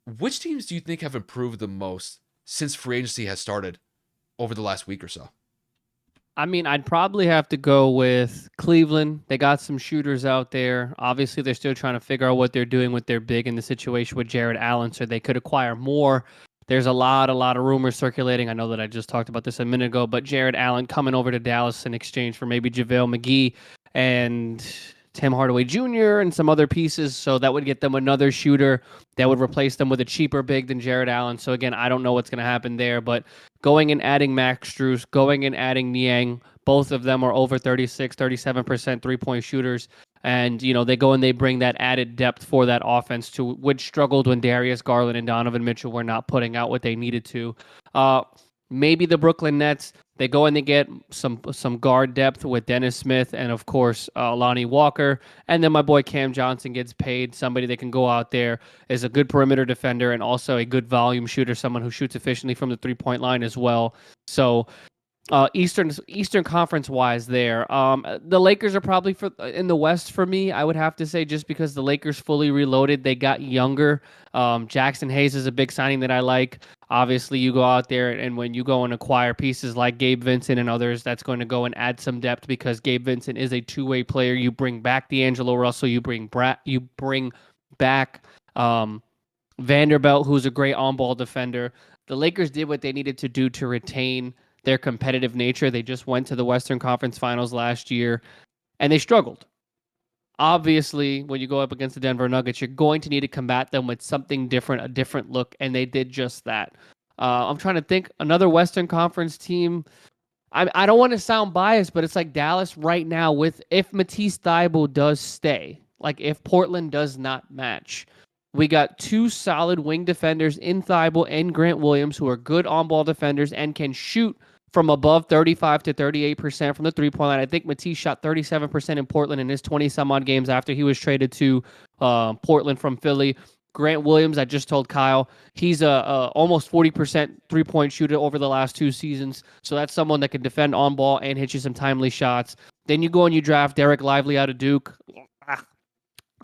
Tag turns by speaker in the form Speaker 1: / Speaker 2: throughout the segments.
Speaker 1: Which teams do you think have improved the most since free agency has started over the last week or so?
Speaker 2: I mean, I'd probably have to go with Cleveland. They got some shooters out there. Obviously, they're still trying to figure out what they're doing with their big in the situation with Jared Allen, so they could acquire more. There's a lot of rumors circulating. I know that I just talked about this a minute ago, but Jared Allen coming over to Dallas in exchange for maybe JaVale McGee and Tim Hardaway Jr. and some other pieces. So that would get them another shooter that would replace them with a cheaper big than Jared Allen. So again, I don't know what's going to happen there, but going and adding Max Strus, going and adding Niang, both of them are over 36, 37% three-point shooters. And, they go and they bring that added depth for that offense to which struggled when Darius Garland and Donovan Mitchell were not putting out what they needed to. Uh, Maybe the Brooklyn Nets, they go and they get some guard depth with Dennis Smith and, of course, Lonnie Walker. And then my boy Cam Johnson gets paid, somebody that can go out there is a good perimeter defender and also a good volume shooter, someone who shoots efficiently from the 3-point line as well. So Eastern Conference wise, there, the Lakers are probably for in the West for me. I would have to say just because the Lakers fully reloaded, they got younger. Jackson Hayes is a big signing that I like. Obviously, you go out there and when you go and acquire pieces like Gabe Vincent and others, that's going to go and add some depth because Gabe Vincent is a two-way player. You bring back D'Angelo Russell, you bring back Vanderbilt, who's a great on-ball defender. The Lakers did what they needed to do to retain their competitive nature. They just went to the Western Conference Finals last year, and they struggled. Obviously, when you go up against the Denver Nuggets, you're going to need to combat them with something different, a different look, and they did just that. I'm trying to think another Western Conference team. I don't want to sound biased, but it's like Dallas right now with if Matisse Thybulle does stay, like if Portland does not match, we got two solid wing defenders in Thybulle and Grant Williams who are good on-ball defenders and can shoot from above 35 to 38% from the three-point line. I think Matisse shot 37% in Portland in his 20-some-odd games after he was traded to Portland from Philly. Grant Williams, I just told Kyle, he's a almost 40% three-point shooter over the last 2 seasons. So that's someone that can defend on ball and hit you some timely shots. Then you go and you draft Derek Lively out of Duke.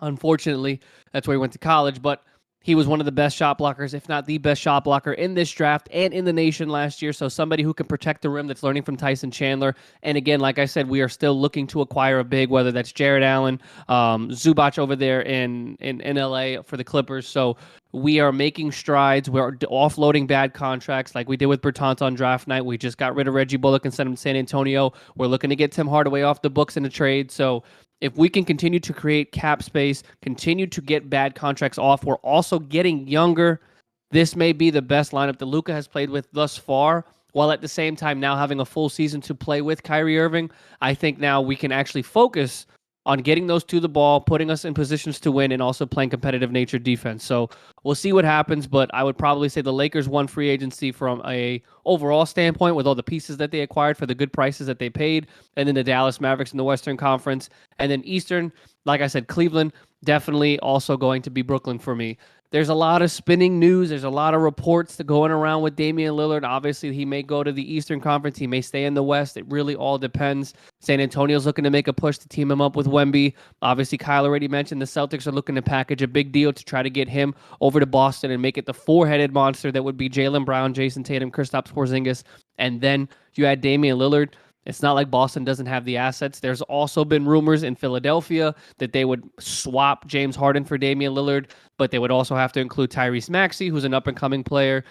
Speaker 2: Unfortunately, that's where he went to college, but he was one of the best shot blockers, if not the best shot blocker in this draft and in the nation last year. So somebody who can protect the rim that's learning from Tyson Chandler. And again, like I said, we are still looking to acquire a big, whether that's Jared Allen, Zubac over there in LA for the Clippers. So we are making strides. We're offloading bad contracts like we did with Bertans on draft night. We just got rid of Reggie Bullock and sent him to San Antonio. We're looking to get Tim Hardaway off the books in a trade. So if we can continue to create cap space, continue to get bad contracts off, we're also getting younger. This may be the best lineup that Luka has played with thus far, while at the same time now having a full season to play with Kyrie Irving. I think now we can actually focus on getting those to the ball, putting us in positions to win, and also playing competitive nature defense. So we'll see what happens, but I would probably say the Lakers won free agency from a overall standpoint with all the pieces that they acquired for the good prices that they paid, and then the Dallas Mavericks in the Western Conference, and then Eastern, like I said, Cleveland, definitely also going to be Brooklyn for me. There's a lot of spinning news. There's a lot of reports going around with Damian Lillard. Obviously, he may go to the Eastern Conference. He may stay in the West. It really all depends. San Antonio's looking to make a push to team him up with Wemby. Obviously, Kyle already mentioned the Celtics are looking to package a big deal to try to get him over to Boston and make it the four-headed monster that would be Jaylen Brown, Jason Tatum, Kristaps Porzingis, and then you add Damian Lillard. It's not like Boston doesn't have the assets. There's also been rumors in Philadelphia that they would swap James Harden for Damian Lillard, but they would also have to include Tyrese Maxey, who's an up-and-coming player.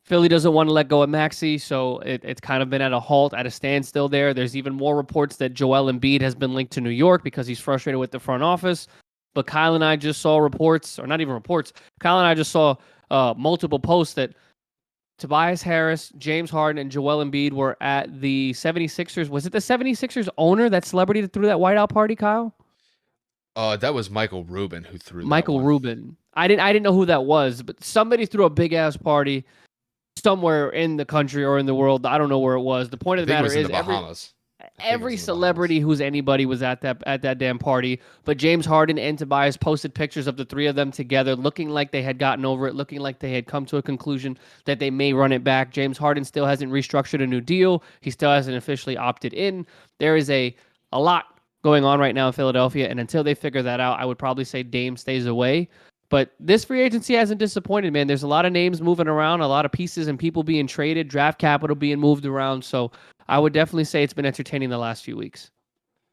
Speaker 2: Philly doesn't want to let go of Maxey, so it's kind of been at a halt, at a standstill there. There's even more reports that Joel Embiid has been linked to New York because he's frustrated with the front office. But Kyle and I just saw reports, or not even reports, Kyle and I just saw multiple posts that Tobias Harris, James Harden, and Joel Embiid were at the 76ers. Was it the 76ers owner, that celebrity that threw that whiteout party, Kyle?
Speaker 1: That was Michael Rubin who threw that
Speaker 2: Michael
Speaker 1: one.
Speaker 2: Rubin. I didn't know who that was, but somebody threw a big ass party somewhere in the country or in the world. I don't know where it was. The point
Speaker 1: I
Speaker 2: of the
Speaker 1: think it
Speaker 2: matter
Speaker 1: was in
Speaker 2: is
Speaker 1: the Bahamas. I think it was
Speaker 2: every
Speaker 1: in the Bahamas.
Speaker 2: celebrity who's anybody was at that damn party. But James Harden and Tobias posted pictures of the three of them together, looking like they had gotten over it, looking like they had come to a conclusion that they may run it back. James Harden still hasn't restructured a new deal. He still hasn't officially opted in. There is a lot going on right now in Philadelphia, and until they figure that out, I would probably say Dame stays away. But this free agency hasn't disappointed, man. There's a lot of names moving around, a lot of pieces and people being traded, draft capital being moved around. So I would definitely say it's been entertaining the last few weeks.